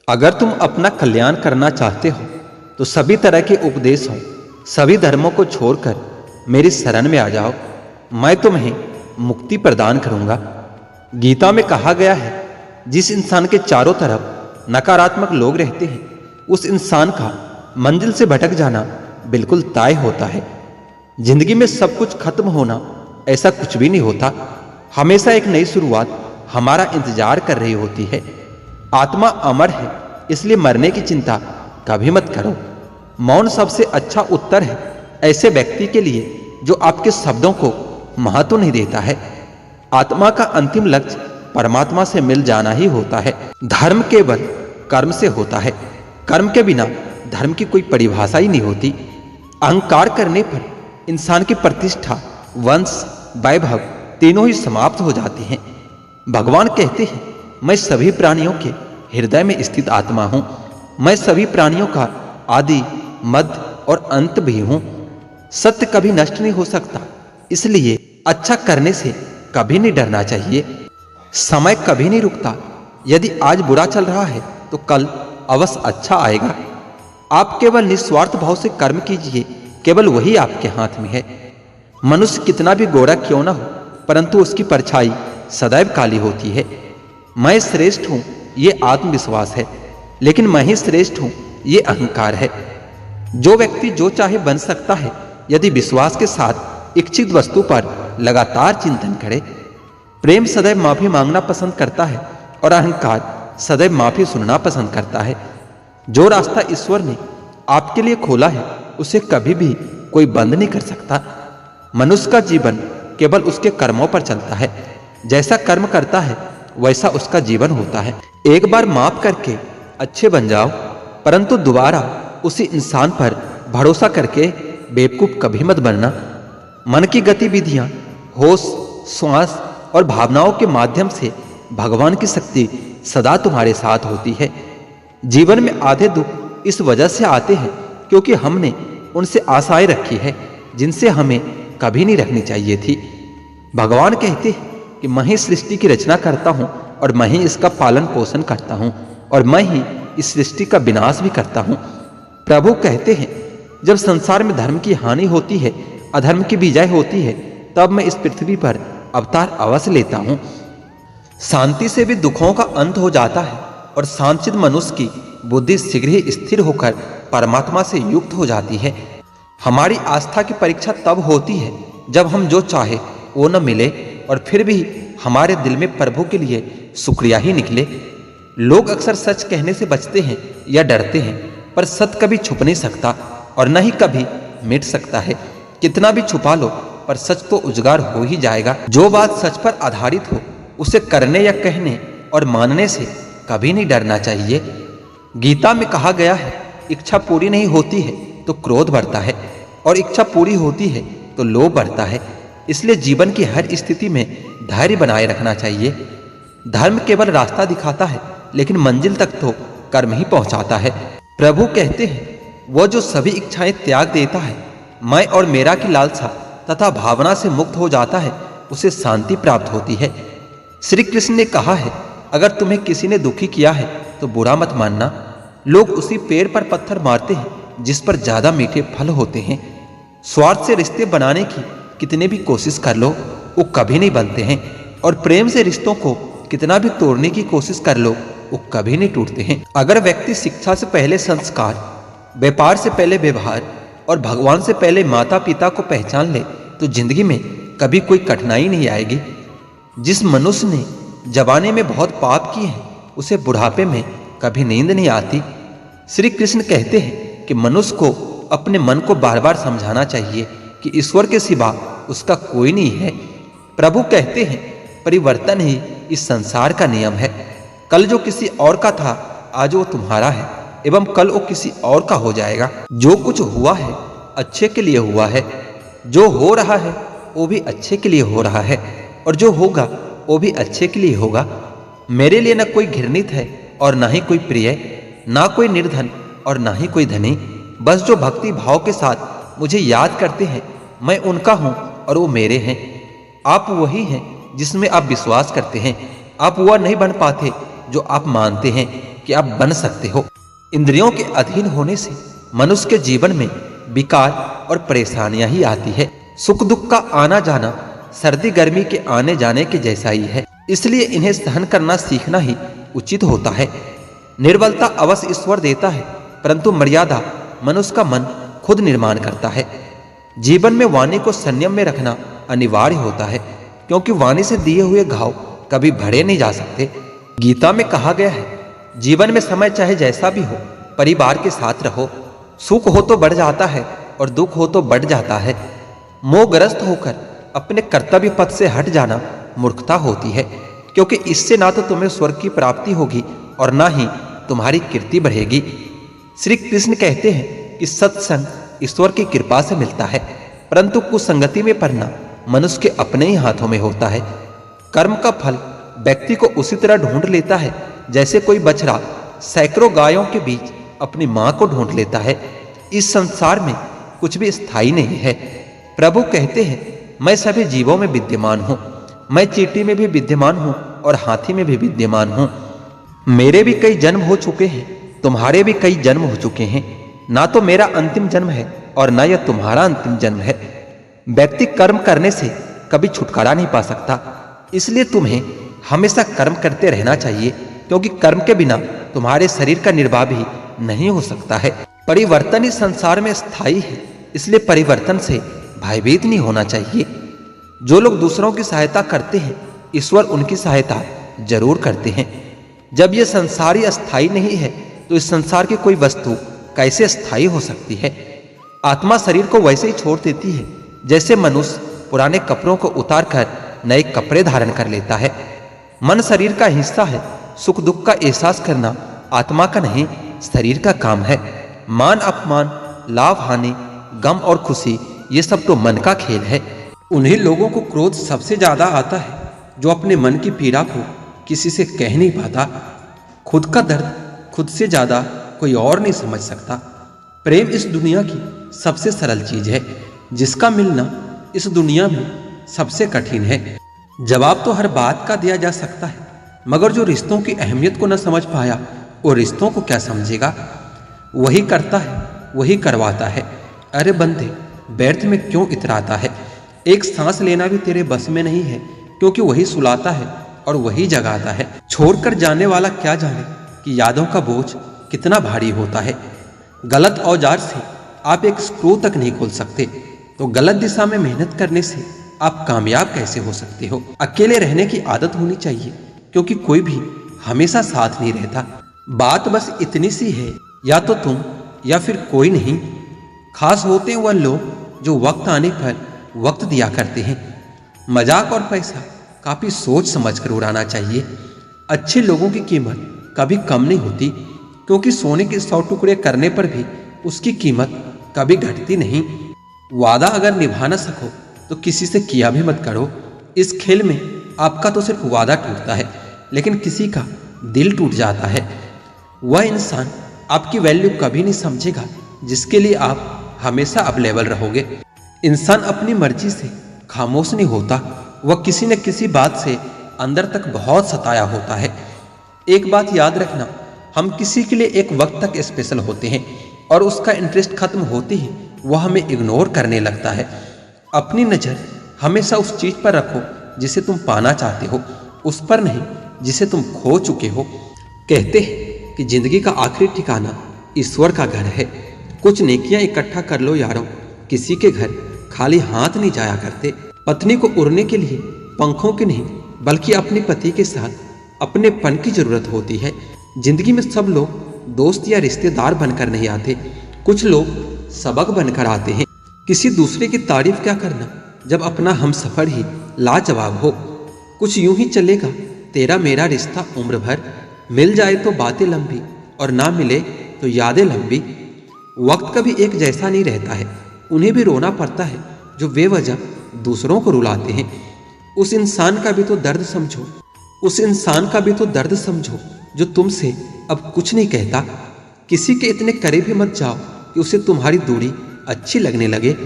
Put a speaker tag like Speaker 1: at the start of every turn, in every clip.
Speaker 1: अगर तुम अपना कल्याण करना चाहते हो तो सभी तरह के उपदेशों, सभी धर्मों को छोड़कर मेरी शरण में आ जाओ। मैं तुम्हें मुक्ति प्रदान करूंगा। गीता में कहा गया है, जिस इंसान के चारों तरफ नकारात्मक लोग रहते हैं उस इंसान का मंजिल से भटक जाना बिल्कुल तय होता है। जिंदगी में सब कुछ खत्म होना ऐसा कुछ भी नहीं होता। हमेशा एक नई शुरुआत हमारा इंतजार कर रही होती है। आत्मा अमर है, इसलिए मरने की चिंता कभी मत करो। मौन सबसे अच्छा उत्तर है ऐसे व्यक्ति के लिए जो आपके शब्दों को महत्व नहीं देता है। आत्मा का अंतिम लक्ष्य परमात्मा से मिल जाना ही होता है। धर्म केवल कर्म से होता है। कर्म के बिना धर्म की कोई परिभाषा ही नहीं होती। अहंकार करने पर इंसान की प्रतिष्ठा, वंश, वैभव तीनों ही समाप्त हो जाते हैं। भगवान कहते हैं, मैं सभी प्राणियों के हृदय में स्थित आत्मा हूं। मैं सभी प्राणियों का आदि, मध्य और अंत भी हूं। सत्य कभी नष्ट नहीं हो सकता, इसलिए अच्छा करने से कभी नहीं डरना चाहिए। समय कभी नहीं रुकता। यदि आज बुरा चल रहा है तो कल अवश्य अच्छा आएगा। आप केवल निस्वार्थ भाव से कर्म कीजिए, केवल वही आपके हाथ में है। मनुष्य कितना भी गोरा क्यों ना हो, परंतु उसकी परछाई सदैव काली होती है। मैं श्रेष्ठ हूं ये आत्मविश्वास है, लेकिन मैं ही श्रेष्ठ हूं ये अहंकार है। जो व्यक्ति जो चाहे बन सकता है यदि विश्वास के साथ इच्छित वस्तु पर लगातार चिंतन करे। प्रेम सदैव माफी मांगना पसंद करता है और अहंकार सदैव माफी सुनना पसंद करता है। जो रास्ता ईश्वर ने आपके लिए खोला है उसे कभी भी कोई बंद नहीं कर सकता। मनुष्य का जीवन केवल उसके कर्मों पर चलता है। जैसा कर्म करता है वैसा उसका जीवन होता है। एक बार माफ करके अच्छे बन जाओ, परंतु दोबारा उसी इंसान पर भरोसा करके बेवकूफ कभी मत बनना। मन की गतिविधियां, होश, श्वास और भावनाओं के माध्यम से भगवान की शक्ति सदा तुम्हारे साथ होती है। जीवन में आधे दुख इस वजह से आते हैं क्योंकि हमने उनसे आशाएं रखी है जिनसे हमें कभी नहीं रखनी चाहिए थी। भगवान कहते हैं कि मैं ही सृष्टि की रचना करता हूं और मैं ही इसका पालन पोषण करता हूं और मैं ही इस सृष्टि का विनाश भी करता हूं। प्रभु कहते हैं, जब संसार में धर्म की हानि होती है, अधर्म की विजय होती है, तब मैं इस पृथ्वी पर अवतार अवश्य लेता हूं। शांति से भी दुखों का अंत हो जाता है और शांतचित्त मनुष्य की बुद्धि शीघ्र ही स्थिर होकर परमात्मा से युक्त हो जाती है। हमारी आस्था की परीक्षा तब होती है जब हम जो चाहे वो न मिले और फिर भी हमारे दिल में प्रभु के लिए शुक्रिया ही निकले। लोग अक्सर सच कहने से बचते हैं या डरते हैं, पर सत्य कभी छुप नहीं सकता और न ही कभी मिट सकता है। कितना भी छुपा लो पर सच तो उजागर हो ही जाएगा। जो बात सच पर आधारित हो उसे करने या कहने और मानने से कभी नहीं डरना चाहिए। गीता में कहा गया है, इच्छा पूरी नहीं होती है तो क्रोध बढ़ता है और इच्छा पूरी होती है तो लोभ बढ़ता है। इसलिए जीवन की हर स्थिति में धैर्य बनाए रखना चाहिए। धर्म केवल रास्ता दिखाता है, लेकिन मंजिल तक तो कर्म ही पहुंचाता है। प्रभु कहते हैं, वो जो सभी इच्छाएं त्याग देता है, मैं और मेरा की लालसा तथा भावना से मुक्त हो जाता है, उसे शांति प्राप्त होती है। श्री कृष्ण ने कहा है, अगर तुम्हें किसी ने दुखी किया है तो बुरा मत मानना। लोग उसी पेड़ पर पत्थर मारते हैं जिस पर ज्यादा मीठे फल होते हैं। स्वार्थ से रिश्ते बनाने की कितने भी कोशिश कर लो वो कभी नहीं बनते हैं, और प्रेम से रिश्तों को कितना भी तोड़ने की कोशिश कर लो वो कभी नहीं टूटते हैं। अगर व्यक्ति शिक्षा से पहले संस्कार, व्यापार से पहले व्यवहार और भगवान से पहले माता पिता को पहचान ले तो जिंदगी में कभी कोई कठिनाई नहीं आएगी। जिस मनुष्य ने जवानी में बहुत पाप किए हैं उसे बुढ़ापे में कभी नींद नहीं आती। श्री कृष्ण कहते हैं कि मनुष्य को अपने मन को बार बार समझाना चाहिए कि ईश्वर के सिवा उसका कोई नहीं है। प्रभु कहते हैं, परिवर्तन ही इस संसार का नियम है। कल जो किसी और का था आज वो तुम्हारा है एवं कल वो किसी और का हो जाएगा। जो कुछ हुआ है अच्छे के लिए हुआ है, जो हो रहा है वो भी अच्छे के लिए हो रहा है और जो होगा वो भी अच्छे के लिए होगा। मेरे लिए न कोई घृणित है और ना ही कोई प्रिय, ना कोई निर्धन और ना ही कोई धनी। बस जो भक्ति भाव के साथ मुझे याद करते हैं, मैं उनका हूं और वो मेरे हैं। आप वही हैं जिसमें आप विश्वास करते हैं। आप वह नहीं बन पाते जो आप मानते हैं। कि आप बन सकते हो। इंद्रियों के अधीन होने से मनुष्य के जीवन में विकार और परेशानियां ही आती है। सुख दुख का आना जाना सर्दी गर्मी के आने जाने के जैसा ही है, इसलिए इन्हें सहन करना सीखना ही उचित होता है। निर्बलता अवश्य ईश्वर देता है, परंतु मर्यादा मनुष्य का मन खुद निर्माण करता है। जीवन में वाणी को संयम में रखना अनिवार्य होता है, क्योंकि वाणी से दिए हुए घाव कभी भरे नहीं जा सकते। गीता में कहा गया है, जीवन में समय चाहे जैसा भी हो, परिवार के साथ रहो। सुख हो तो बढ़ जाता है और दुख हो तो बढ़ जाता है। मोहग्रस्त होकर अपने कर्तव्य पथ से हट जाना मूर्खता होती है, क्योंकि इससे ना तो तुम्हें स्वर्ग की प्राप्ति होगी और ना ही तुम्हारी कीर्ति बढ़ेगी। श्री कृष्ण कहते हैं कि सत्संग ईश्वर की कृपा से मिलता है, परंतु कुसंगति में पड़ना मनुष्य के अपने ही हाथों में होता है। कर्म का फल व्यक्ति को उसी तरह ढूंढ लेता है जैसे कोई बछड़ा सैकड़ों गायों के बीच अपनी मां को ढूंढ लेता है। इस संसार में कुछ भी स्थायी नहीं है। प्रभु कहते हैं, मैं सभी जीवों में विद्यमान हूं। मैं चींटी में भी विद्यमान हूं और हाथी में भी विद्यमान हूं। मेरे भी कई जन्म हो चुके हैं, तुम्हारे भी कई जन्म हो चुके हैं। ना तो मेरा अंतिम जन्म है और ना यह तुम्हारा अंतिम जन्म है। व्यक्ति कर्म करने से कभी छुटकारा नहीं पा सकता, इसलिए तुम्हें हमेशा कर्म करते रहना चाहिए, क्योंकि कर्म के बिना तुम्हारे शरीर का निर्वाह भी नहीं हो सकता है। परिवर्तन ही संसार में स्थायी है, इसलिए परिवर्तन से भयभीत नहीं होना चाहिए। जो लोग दूसरों की सहायता करते हैं, ईश्वर उनकी सहायता जरूर करते हैं। जब यह संसार ही अस्थायी नहीं है, तो इस संसार की कोई वस्तु कैसे स्थायी हो सकती है। आत्मा शरीर को वैसे ही छोड़ देती है जैसे मनुष्य पुराने कपड़ों को उतारकर नए कपड़े धारण कर लेता है। मन शरीर का हिस्सा है। सुख दुख का एहसास करना आत्मा का नहीं, शरीर का काम है। मान अपमान, लाभ हानि, गम और खुशी, ये सब तो मन का खेल है। उन्हीं लोगों को क्रोध सबसे ज्यादा आता है जो अपने मन की पीड़ा को किसी से कह नहीं पाता। खुद का दर्द खुद से ज्यादा कोई और नहीं समझ सकता। प्रेम इस दुनिया की सबसे सरल चीज है, जिसका मिलना इस दुनिया में सबसे कठिन है। जवाब तो हर बात का दिया जा सकता है, मगर जो रिश्तों की अहमियत को न समझ पाया, वो रिश्तों को क्या समझेगा। वही करता है, वही करवाता है। अरे बंदे, व्यर्थ में क्यों इतराता है। एक सांस लेना भी तेरे बस में नहीं है, क्योंकि वही सुलाता है और वही जगाता है। छोड़कर जाने वाला क्या जाने कि यादों का बोझ कितना भारी होता है। गलत औजार से आप एक स्क्रू तक नहीं खोल सकते, तो गलत दिशा में मेहनत करने से आप कामयाब कैसे हो सकते हो। अकेले रहने की आदत होनी चाहिए, क्योंकि कोई भी हमेशा साथ नहीं रहता। बात बस इतनी सी है, या तो तुम या फिर कोई नहीं। खास होते हैं वह लोग जो वक्त आने पर वक्त दिया करते हैं। मजाक और पैसा काफी सोच समझ कर उड़ाना चाहिए। अच्छे लोगों की कीमत कभी कम नहीं होती, क्योंकि सोने के 100 टुकड़े करने पर भी उसकी कीमत कभी घटती नहीं। वादा अगर निभा न सको तो किसी से किया भी मत करो। इस खेल में आपका तो सिर्फ वादा टूटता है, लेकिन किसी का दिल टूट जाता है। वह इंसान आपकी वैल्यू कभी नहीं समझेगा जिसके लिए आप हमेशा अवेलेबल रहोगे। इंसान अपनी मर्जी से खामोश नहीं होता, वह किसी न किसी बात से अंदर तक बहुत सताया होता है। एक बात याद रखना, हम किसी के लिए एक वक्त तक स्पेशल होते हैं और उसका इंटरेस्ट खत्म होते ही वह हमें इग्नोर करने लगता है। अपनी नज़र हमेशा उस चीज पर रखो जिसे तुम पाना चाहते हो, उस पर नहीं जिसे तुम खो चुके हो। कहते हैं कि जिंदगी का आखिरी ठिकाना ईश्वर का घर है। कुछ नेकियां इकट्ठा कर लो यारों, किसी के घर खाली हाथ नहीं जाया करते। पत्नी को उड़ने के लिए पंखों की नहीं, बल्कि अपने पति के साथ अपने पन की जरूरत होती है। जिंदगी में सब लोग दोस्त या रिश्तेदार बनकर नहीं आते, कुछ लोग सबक बनकर आते हैं। किसी दूसरे की तारीफ क्या करना जब अपना हम सफर ही लाजवाब हो। कुछ यूं ही चलेगा तेरा मेरा रिश्ता उम्र भर। मिल जाए तो बातें लंबी और ना मिले तो यादें लंबी। वक्त कभी एक जैसा नहीं रहता है, उन्हें भी रोना पड़ता है जो बेवजह दूसरों को रुलाते हैं। उस इंसान का भी तो दर्द समझो, उस इंसान का भी तो दर्द समझो जो तुमसे अब कुछ नहीं कहता। किसी के इतने करीब ही मत जाओ कि उसे तुम्हारी दूरी अच्छी लगने लगे।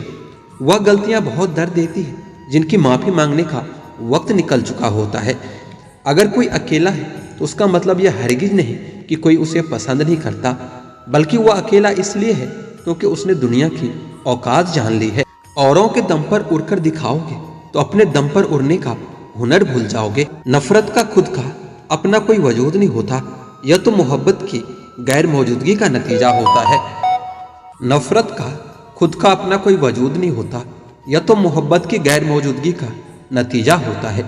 Speaker 1: वह गलतियां बहुत दर्द देती है जिनकी माफी मांगने का वक्त निकल चुका होता है। अगर कोई अकेला है तो उसका मतलब यह हरगिज नहीं कि कोई उसे पसंद नहीं करता, बल्कि वह अकेला इसलिए है क्योंकि उसने दुनिया की औकात जान ली है। औरों के दम पर उड़कर दिखाओगे तो अपने दम पर उड़ने का हुनर भूल जाओगे। नफरत का खुद का अपना कोई वजूद नहीं होता, यह तो मोहब्बत की गैर मौजूदगी का नतीजा होता है। नफरत का खुद का अपना कोई वजूद नहीं होता, यह तो मोहब्बत की गैर मौजूदगी का नतीजा होता है।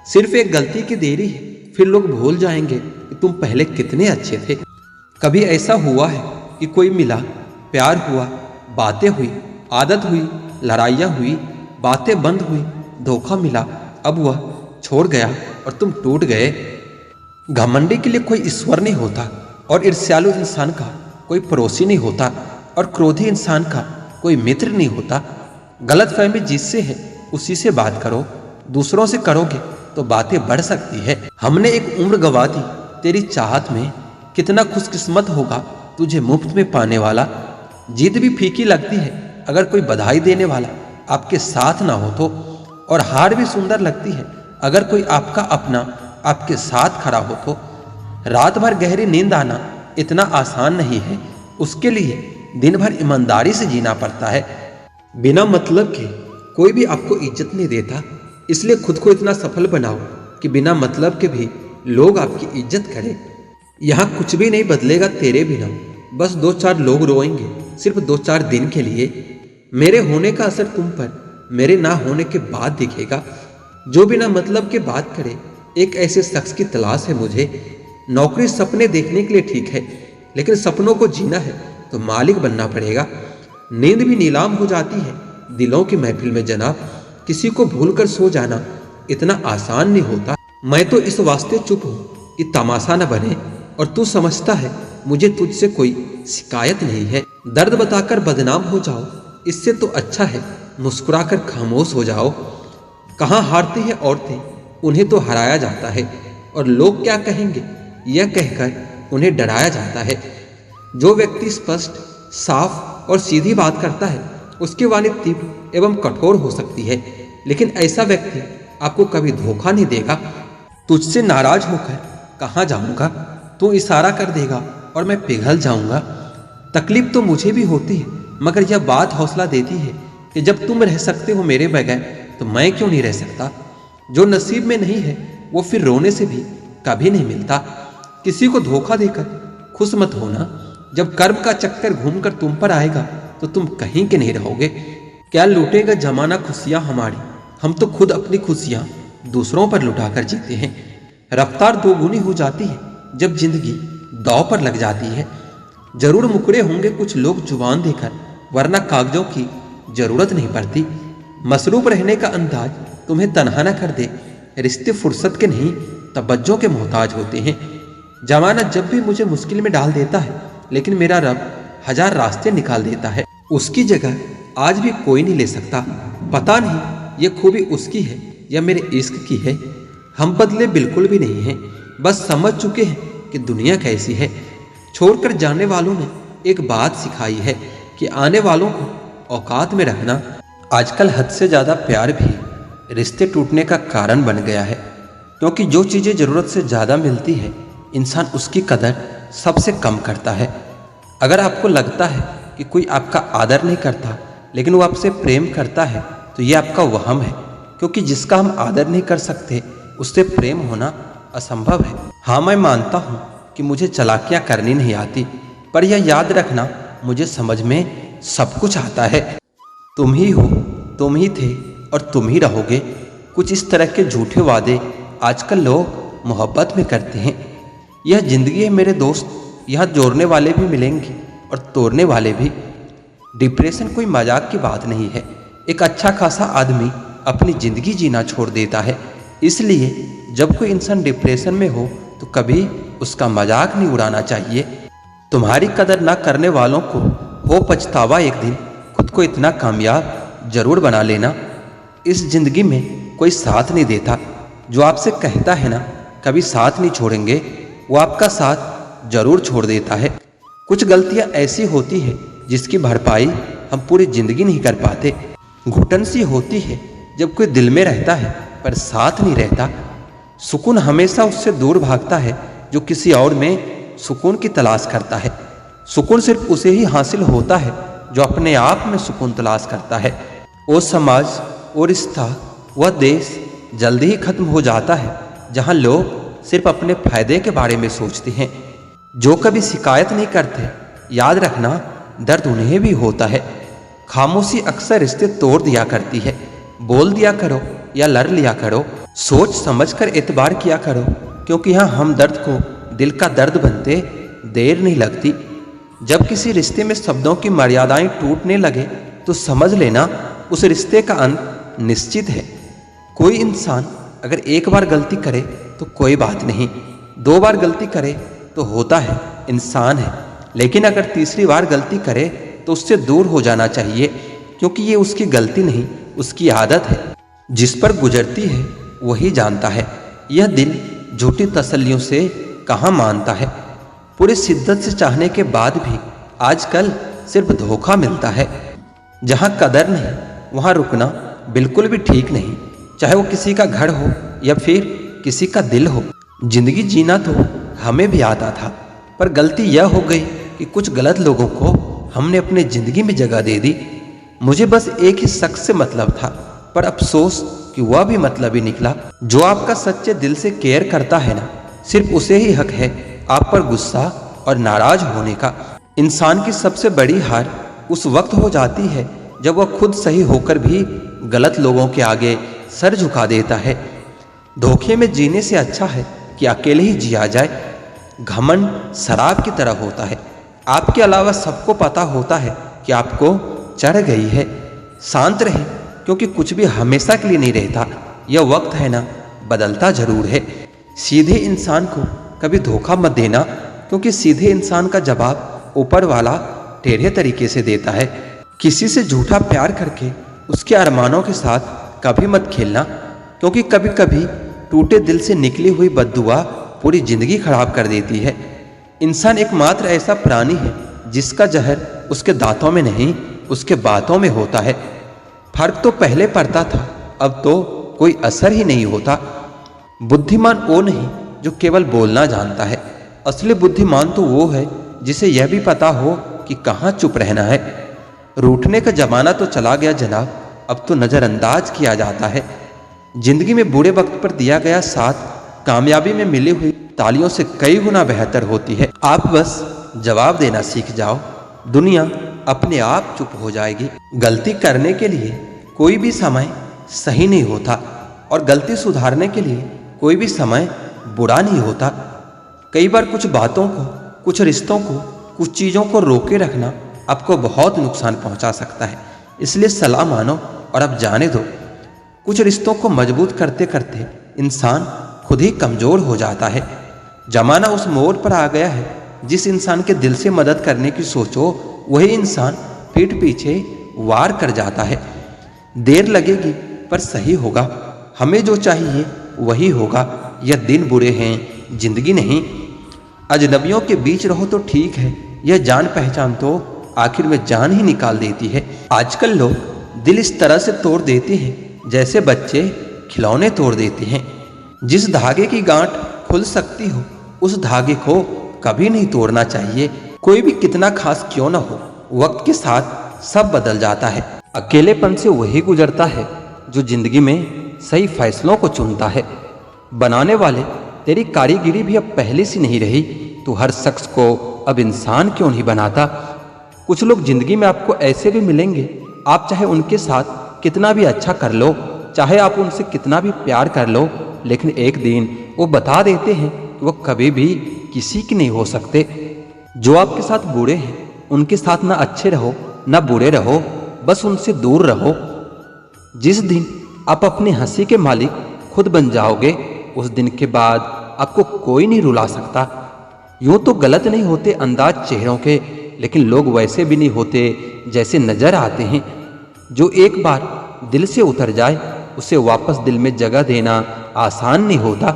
Speaker 1: सिर्फ एक गलती की देरी है, फिर लोग भूल जाएंगे कि तुम पहले कितने अच्छे थे। कभी ऐसा हुआ है कि कोई मिला, प्यार हुआ, बातें हुई, आदत हुई, लड़ाइयाँ हुई, बातें बंद हुई, धोखा मिला, अब वह छोड़ गया और तुम टूट गए। घमंडी के लिए कोई ईश्वर नहीं होता और ईर्ष्यालु इंसान का कोई पड़ोसी नहीं होता और क्रोधी इंसान का कोई मित्र नहीं होता। गलतफहमी जिससे है उसी से बात करो, दूसरों से करोगे तो बातें बढ़ सकती है। हमने एक उम्र गंवा दी तेरी चाहत में, कितना खुशकिस्मत होगा तुझे मुफ्त में पाने वाला। जीत भी फीकी लगती है अगर कोई बधाई देने वाला आपके साथ ना हो तो, और हार भी सुंदर लगती है अगर कोई आपका अपना आपके साथ खड़ा हो तो। रात भर गहरी नींद आना इतना आसान नहीं है, उसके लिए दिन भर ईमानदारी से जीना पड़ता है। बिना मतलब के कोई भी आपको इज्जत नहीं देता, इसलिए खुद को इतना सफल बनाओ कि बिना मतलब के भी लोग आपकी इज्जत करें। यहाँ कुछ भी नहीं बदलेगा तेरे बिना, बस 2-4 लोग रोएंगे सिर्फ 2-4 दिन के लिए। मेरे होने का असर तुम पर मेरे ना होने के बाद दिखेगा। जो बिना मतलब के बात करे, एक ऐसे शख्स की तलाश है मुझे। नौकरी सपने देखने के लिए ठीक है, लेकिन सपनों को जीना है तो मालिक बनना पड़ेगा। नींद भी नीलाम हो जाती है दिलों की महफिल में जनाब। किसी को भूलकर सो जाना इतना आसान नहीं होता। मैं तो इस वास्ते चुप हूँ कि तमाशा न बने, और तू समझता है मुझे तुझसे कोई शिकायत नहीं है। दर्द बताकर बदनाम हो जाओ, इससे तो अच्छा है मुस्कुराकर खामोश हो जाओ। कहाँ हारती है औरतें, उन्हें तो हराया जाता है, और लोग क्या कहेंगे यह कहकर उन्हें डराया जाता है। जो व्यक्ति स्पष्ट, साफ और सीधी बात करता है, उसकी वाणी तीव्र एवं कठोर हो सकती है, लेकिन ऐसा व्यक्ति आपको कभी धोखा नहीं देगा। तुझसे नाराज होकर कहाँ जाऊंगा, तू इशारा कर देगा और मैं पिघल जाऊंगा। तकलीफ तो मुझे भी होती है, मगर यह बात हौसला देती है कि जब तुम रह सकते हो मेरे बगैर, तो मैं क्यों नहीं रह सकता। जो नसीब में नहीं है वो फिर रोने से भी कभी नहीं मिलता। किसी को धोखा देकर खुश मत होना, जब कर्म का चक्कर घूमकर तुम पर आएगा तो तुम कहीं के नहीं रहोगे। क्या लूटेगा जमाना खुशियां हमारी, हम तो खुद अपनी खुशियां दूसरों पर लुटाकर जीते हैं। रफ्तार दोगुनी हो जाती है जब जिंदगी दांव पर लग जाती है। जरूर मुकरे होंगे कुछ लोग जुबान देकर, वरना कागजों की जरूरत नहीं पड़ती। मसरूफ रहने का अंदाज तुम्हें तन्हा न कर दे। रिश्ते फुर्सत के नहीं तवज्जो के मोहताज होते हैं। जमाना जब भी मुझे मुश्किल में डाल देता है, लेकिन मेरा रब 1000 रास्ते निकाल देता है। उसकी जगह आज भी कोई नहीं ले सकता। पता नहीं ये खूबी उसकी है या मेरे इश्क की है। हम बदले बिल्कुल भी नहीं हैं, बस समझ चुके हैं कि दुनिया कैसी है। छोड़कर जाने वालों ने एक बात सिखाई है कि आने वालों को औकात में रखना। आजकल हद से ज़्यादा प्यार भी रिश्ते टूटने का कारण बन गया है, क्योंकि जो चीज़ें ज़रूरत से ज़्यादा मिलती है, इंसान उसकी कदर सबसे कम करता है। अगर आपको लगता है कि कोई आपका आदर नहीं करता लेकिन वो आपसे प्रेम करता है, तो ये आपका वहम है, क्योंकि जिसका हम आदर नहीं कर सकते उससे प्रेम होना असंभव है। हाँ, मैं मानता हूँ कि मुझे चालाकियाँ करनी नहीं आती, पर यह याद रखना मुझे समझ में सब कुछ आता है। तुम ही हो, तुम ही थे और तुम ही रहोगे। कुछ इस तरह के झूठे वादे आजकल लोग मोहब्बत में करते हैं। यह जिंदगी है मेरे दोस्त, यहाँ जोड़ने वाले भी मिलेंगे और तोड़ने वाले भी। डिप्रेशन कोई मजाक की बात नहीं है। एक अच्छा खासा आदमी अपनी ज़िंदगी जीना छोड़ देता है। इसलिए जब कोई इंसान डिप्रेशन में हो तो कभी उसका मजाक नहीं उड़ाना चाहिए। तुम्हारी कदर ना करने वालों को हो पछतावा एक दिन, खुद को इतना कामयाब जरूर बना लेना। इस जिंदगी में कोई साथ नहीं देता। जो आपसे कहता है ना कभी साथ नहीं छोड़ेंगे, वो आपका साथ जरूर छोड़ देता है। कुछ गलतियां ऐसी होती है जिसकी भरपाई हम पूरी जिंदगी नहीं कर पाते। घुटन सी होती है जब कोई दिल में रहता है पर साथ नहीं रहता। सुकून हमेशा उससे दूर भागता है जो किसी और में सुकून की तलाश करता है। सुकून सिर्फ उसे ही हासिल होता है जो अपने आप में सुकून तलाश करता है। वो समाज, वो रिश्ता, वह देश जल्दी ही खत्म हो जाता है जहां लोग सिर्फ अपने फायदे के बारे में सोचते हैं। जो कभी शिकायत नहीं करते, याद रखना दर्द उन्हें भी होता है। खामोशी अक्सर रिश्ते तोड़ दिया करती है। बोल दिया करो या लड़ लिया करो, सोच समझ कर एतबार किया करो, क्योंकि यहाँ हमदर्द को दिल का दर्द बनते देर नहीं लगती। जब किसी रिश्ते में शब्दों की मर्यादाएं टूटने लगे तो समझ लेना उस रिश्ते का अंत निश्चित है। कोई इंसान अगर एक बार गलती करे तो कोई बात नहीं, 2 बार गलती करे तो होता है, इंसान है। लेकिन अगर तीसरी बार गलती करे तो उससे दूर हो जाना चाहिए, क्योंकि ये उसकी गलती नहीं, उसकी आदत है। जिस पर गुजरती है वही जानता है। यह दिल झूठी तसल्लियों से कहाँ मानता है। पूरी शिद्दत से चाहने के बाद भी आजकल सिर्फ धोखा मिलता है। जहाँ कदर नहीं वहाँ रुकना बिल्कुल भी ठीक नहीं, चाहे वो किसी का घर हो या फिर किसी का दिल हो। जिंदगी जीना तो हमें भी आता था, पर गलती यह हो गई कि कुछ गलत लोगों को हमने अपने जिंदगी में जगह दे दी। मुझे बस एक ही शख्स से मतलब था, पर अफसोस कि वह भी मतलब ही निकला। जो आपका सच्चे दिल से केयर करता है ना, सिर्फ उसे ही हक है आप पर गुस्सा और नाराज होने का। इंसान की सबसे बड़ी हार उस वक्त हो जाती है जब वह खुद सही होकर भी गलत लोगों के आगे सर झुका देता है। धोखे में जीने से अच्छा है कि अकेले ही जिया जाए। घमंड शराब की तरह होता है, आपके अलावा सबको पता होता है कि आपको चढ़ गई है। शांत रहे, क्योंकि कुछ भी हमेशा के लिए नहीं रहता। यह वक्त है ना, बदलता जरूर है। सीधे इंसान को कभी धोखा मत देना, क्योंकि सीधे इंसान का जवाब ऊपर वाला टेढ़े तरीके से देता है। किसी से झूठा प्यार करके उसके अरमानों के साथ कभी मत खेलना, क्योंकि कभी कभी टूटे दिल से निकली हुई बद्दुआ पूरी जिंदगी खराब कर देती है। इंसान एकमात्र ऐसा प्राणी है जिसका जहर उसके दांतों में नहीं, उसके बातों में होता है। फर्क तो पहले पड़ता था, अब तो कोई असर ही नहीं होता। बुद्धिमान वो नहीं जो केवल बोलना जानता है, असली बुद्धिमान तो वो है जिसे यह भी पता हो कि कहाँ चुप रहना है। रूठने का जमाना तो चला गया जनाब, अब तो नज़रअंदाज किया जाता है। जिंदगी में बुरे वक्त पर दिया गया साथ कामयाबी में मिली हुई तालियों से कई गुना बेहतर होती है। आप बस जवाब देना सीख जाओ, दुनिया अपने आप चुप हो जाएगी। गलती करने के लिए कोई भी समय सही नहीं होता, और गलती सुधारने के लिए कोई भी समय बुरा नहीं होता। कई बार कुछ बातों को, कुछ रिश्तों को, कुछ चीज़ों को रोके रखना आपको बहुत नुकसान पहुंचा सकता है। इसलिए सलाह मानो और अब जाने दो। कुछ रिश्तों को मजबूत करते करते इंसान खुद ही कमज़ोर हो जाता है। जमाना उस मोड़ पर आ गया है, जिस इंसान के दिल से मदद करने की सोचो वही इंसान पीठ पीछे वार कर जाता है। देर लगेगी पर सही होगा, हमें जो चाहिए वही होगा। यह दिन बुरे हैं, जिंदगी नहीं। अजनबियों के बीच रहो तो ठीक है, यह जान पहचान तो आखिर में जान ही निकाल देती है। आजकल लोग दिल इस तरह से तोड़ देते हैं जैसे बच्चे खिलौने तोड़ देते हैं। जिस धागे की गांठ खुल सकती हो उस धागे को कभी नहीं तोड़ना चाहिए। कोई भी कितना खास क्यों ना हो, वक्त के साथ सब बदल जाता है। अकेलेपन से वही गुजरता है जो जिंदगी में सही फैसलों को चुनता है। बनाने वाले तेरी कारीगिरी भी अब पहले सी नहीं रही। तू हर शख्स को अब इंसान क्यों नहीं बनाता। कुछ लोग जिंदगी में आपको ऐसे भी मिलेंगे, आप चाहे उनके साथ कितना भी अच्छा कर लो, चाहे आप उनसे कितना भी प्यार कर लो, लेकिन एक दिन वो बता देते हैं कि वो कभी भी किसी की नहीं हो सकते। जो आपके साथ बुरे हैं उनके साथ ना अच्छे रहो ना बुरे रहो, बस उनसे दूर रहो। जिस दिन आप अपनी हंसी के मालिक खुद बन जाओगे, उस दिन के बाद आपको कोई नहीं रुला सकता। यूं तो गलत नहीं होते अंदाज चेहरों के, लेकिन लोग वैसे भी नहीं होते जैसे नजर आते हैं। जो एक बार दिल से उतर जाए उसे वापस दिल में जगह देना आसान नहीं होता।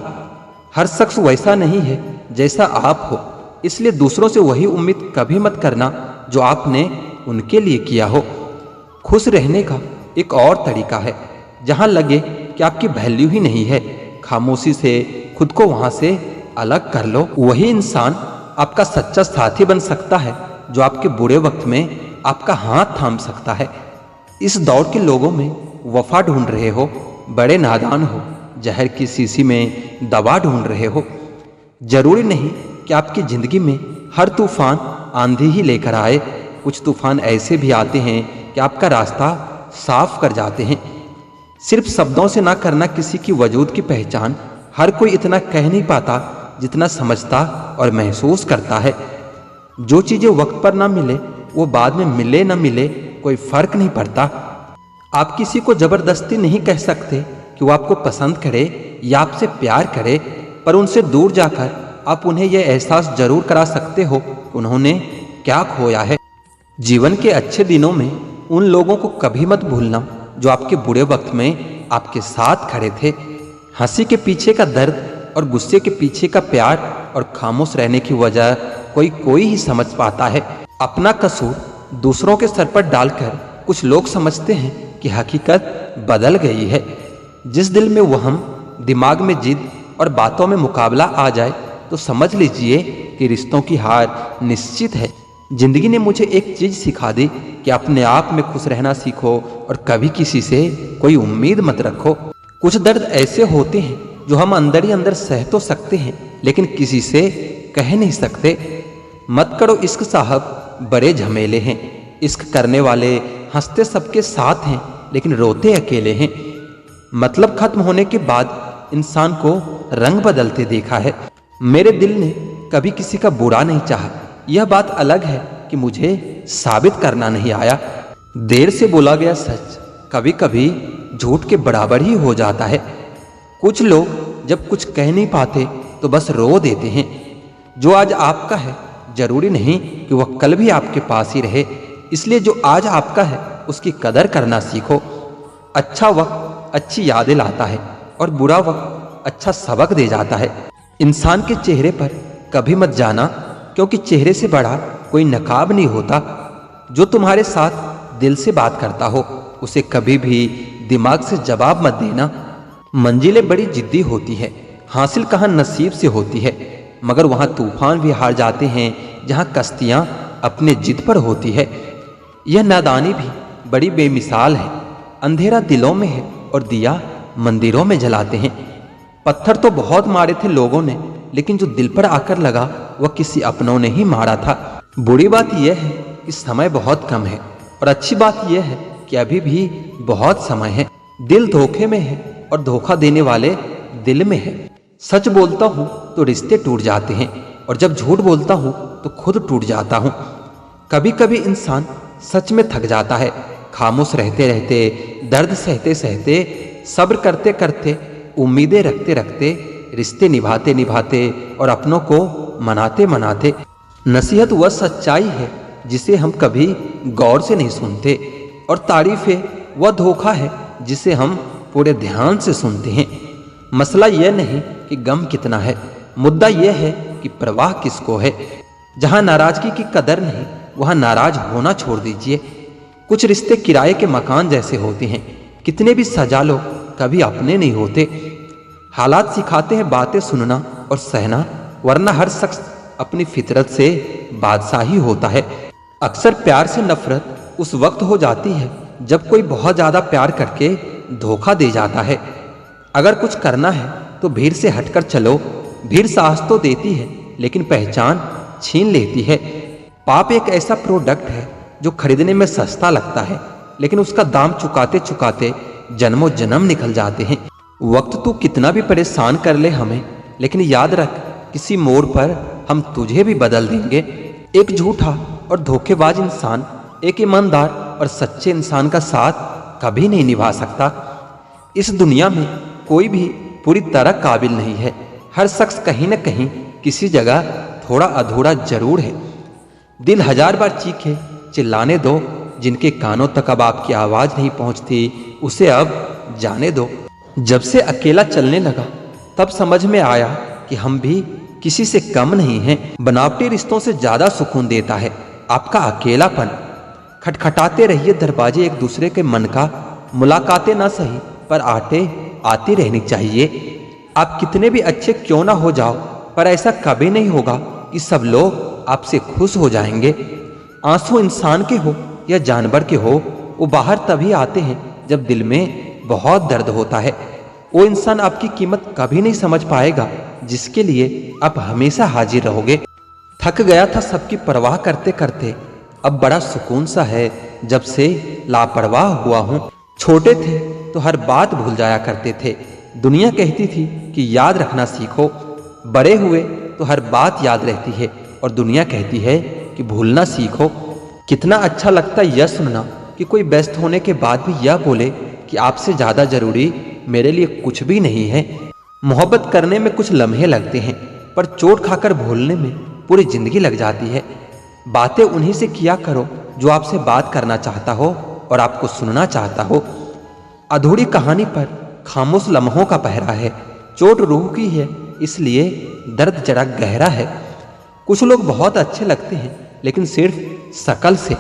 Speaker 1: हर शख्स वैसा नहीं है जैसा आप हो, इसलिए दूसरों से वही उम्मीद कभी मत करना जो आपने उनके लिए किया हो। खुश रहने का एक और तरीका है, जहां लगे कि आपकी वैल्यू ही नहीं है, खामोशी से खुद को वहां से अलग कर लो। वही इंसान आपका सच्चा साथी बन सकता है, जो आपके बुरे वक्त में आपका हाथ थाम सकता है। इस दौर के लोगों में वफा ढूंढ रहे हो, बड़े नादान हो, जहर की शीशी में दवा ढूंढ रहे हो। जरूरी नहीं कि आपकी जिंदगी में हर तूफान आंधी ही लेकर आए। कुछ तूफान ऐसे भी आते हैं कि आपका रास्ता साफ कर जाते हैं। सिर्फ शब्दों से ना करना किसी की वजूद की पहचान। हर कोई इतना कह नहीं पाता जितना समझता और महसूस करता है। जो चीजें वक्त पर ना मिले वो बाद में मिले ना मिले कोई फर्क नहीं पड़ता। आप किसी को जबरदस्ती नहीं कह सकते कि वो आपको पसंद करे या आपसे प्यार करे, पर उनसे दूर जाकर आप उन्हें यह एहसास जरूर करा सकते हो उन्होंने क्या खोया है। जीवन के अच्छे दिनों में उन लोगों को कभी मत भूलना जो आपके बुरे वक्त में आपके साथ खड़े थे। हंसी के पीछे का दर्द और गुस्से के पीछे का प्यार और खामोश रहने की वजह कोई ही समझ पाता है। अपना कसूर दूसरों के सर पर डालकर कुछ लोग समझते हैं कि हकीकत बदल गई है। जिस दिल में वहम, दिमाग में जिद और बातों में मुकाबला आ जाए तो समझ लीजिए कि रिश्तों की हार निश्चित है। जिंदगी ने मुझे एक चीज सिखा दी कि अपने आप में खुश रहना सीखो और कभी किसी से कोई उम्मीद मत रखो। कुछ दर्द ऐसे होते हैं जो हम अंदर ही अंदर सह तो सकते हैं लेकिन किसी से कह नहीं सकते। मत करो इश्क साहब, बड़े झमेले हैं। इश्क करने वाले हंसते सबके साथ हैं लेकिन रोते अकेले हैं। मतलब खत्म होने के बाद इंसान को रंग बदलते देखा है। मेरे दिल ने कभी किसी का बुरा नहीं चाहा। यह बात अलग है कि मुझे साबित करना नहीं आया। देर से बोला गया सच कभी कभी झूठ के बराबर ही हो जाता है। कुछ लोग जब कुछ कह नहीं पाते तो बस रो देते हैं। जो आज आपका है जरूरी नहीं कि वह कल भी आपके पास ही रहे। इसलिए जो आज आपका है उसकी कदर करना सीखो। अच्छा वक्त अच्छी यादें लाता है और बुरा वक्त अच्छा सबक दे जाता है। इंसान के चेहरे पर कभी मत जाना, क्योंकि चेहरे से बड़ा कोई नकाब नहीं होता। जो तुम्हारे साथ दिल से बात करता हो उसे कभी भी दिमाग से जवाब मत देना। मंजिलें बड़ी जिद्दी होती है, हासिल कहाँ नसीब से होती है, मगर वहाँ तूफान भी हार जाते हैं जहाँ कश्तियाँ अपने जिद पर होती है। यह नादानी भी बड़ी बेमिसाल है। अंधेरा दिलों में है और दिया मंदिरों में जलाते हैं। पत्थर तो बहुत मारे थे लोगों ने, लेकिन जो दिल पर आकर लगा वह किसी अपनों ने ही मारा था। बुरी बात यह है कि समय बहुत कम है और अच्छी बात यह है कि अभी भी बहुत समय है। दिल धोखे में है और धोखा देने वाले दिल में है। सच बोलता हूँ तो रिश्ते टूट जाते हैं और जब झूठ बोलता हूँ तो खुद टूट जाता हूँ। कभी कभी इंसान सच में थक जाता है। खामोश रहते रहते, दर्द सहते सहते, सब्र करते करते, उम्मीदें रखते रखते, रिश्ते निभाते निभाते और अपनों को मनाते मनाते। नसीहत वह सच्चाई है जिसे हम कभी गौर से नहीं सुनते, और तारीफें वह धोखा है जिसे हम पूरे ध्यान से सुनते हैं। मसला यह नहीं कि गम कितना है, मुद्दा यह है कि परवाह किसको है। जहां नाराजगी की कदर नहीं वहां नाराज होना छोड़ दीजिए। कुछ रिश्ते किराए के मकान जैसे होते हैं, कितने भी सजा लो कभी अपने नहीं होते। हालात सिखाते हैं बातें सुनना और सहना, वरना हर शख्स अपनी फितरत से बादशाही होता है। अक्सर प्यार से नफरत उस वक्त हो जाती है जब कोई बहुत ज्यादा प्यार करके धोखा दे जाता है। अगर कुछ करना है तो भीड़ से हटकर चलो। भीड़ साहस तो देती है लेकिन पहचान छीन लेती है। पाप एक ऐसा प्रोडक्ट है जो खरीदने में सस्ता लगता है, लेकिन उसका दाम चुकाते चुकाते जन्मों जन्म निकल जाते हैं। वक्त तू कितना भी परेशान कर ले हमें, लेकिन याद रख किसी मोड़ पर हम तुझे भी बदल देंगे। एक झूठा और धोखेबाज इंसान एक ईमानदार और सच्चे इंसान का साथ कभी नहीं निभा सकता। इस दुनिया में कोई भी पूरी तरह काबिल नहीं है। हर शख्स कहीं न कहीं किसी जगह थोड़ा अधूरा जरूर है। दिल हजार बार चीखे, चिल्लाने दो। जिनके कानों तक अब आपकी आवाज नहीं पहुंचती उसे अब जाने दो। जब से अकेला चलने लगा तब समझ में आया कि हम भी किसी से कम नहीं हैं। बनावटी रिश्तों से ज्यादा सुकून देता है आपका अकेलापन। खटखटाते रहिए दरवाजे एक दूसरे के मन का। मुलाकातें ना सही पर आती रहनी चाहिए। आप कितने भी अच्छे क्यों ना हो जाओ, पर ऐसा कभी नहीं होगा कि सब लोग आपसे खुश हो जाएंगे। आंसू इंसान के हो या जानवर के हो, वो बाहर तभी आते हैं जब दिल में बहुत दर्द होता है। वो इंसान आपकी कीमत कभी नहीं समझ पाएगा जिसके लिए आप हमेशा हाजिर रहोगे। थक गया था सबकी परवाह करते करते, अब बड़ा सुकून सा है जब से लापरवाह हुआ हूँ। छोटे थे तो हर बात भूल जाया करते थे, दुनिया कहती थी कि याद रखना सीखो। बड़े हुए तो हर बात याद रहती है और दुनिया कहती है कि भूलना सीखो। कितना अच्छा लगता यह सुनना कि कोई व्यस्त होने के बाद भी यह बोले कि आपसे ज़्यादा ज़रूरी मेरे लिए कुछ भी नहीं है। मोहब्बत करने में कुछ लम्हे लगते हैं, पर चोट खाकर भूलने में पूरी जिंदगी लग जाती है। बातें उन्हीं से किया करो जो आपसे बात करना चाहता हो और आपको सुनना चाहता हो। अधूरी कहानी पर खामोश लम्हों का पहरा है। चोट रूह की है, इसलिए दर्द जरा गहरा है। कुछ लोग बहुत अच्छे लगते हैं लेकिन सिर्फ शकल से,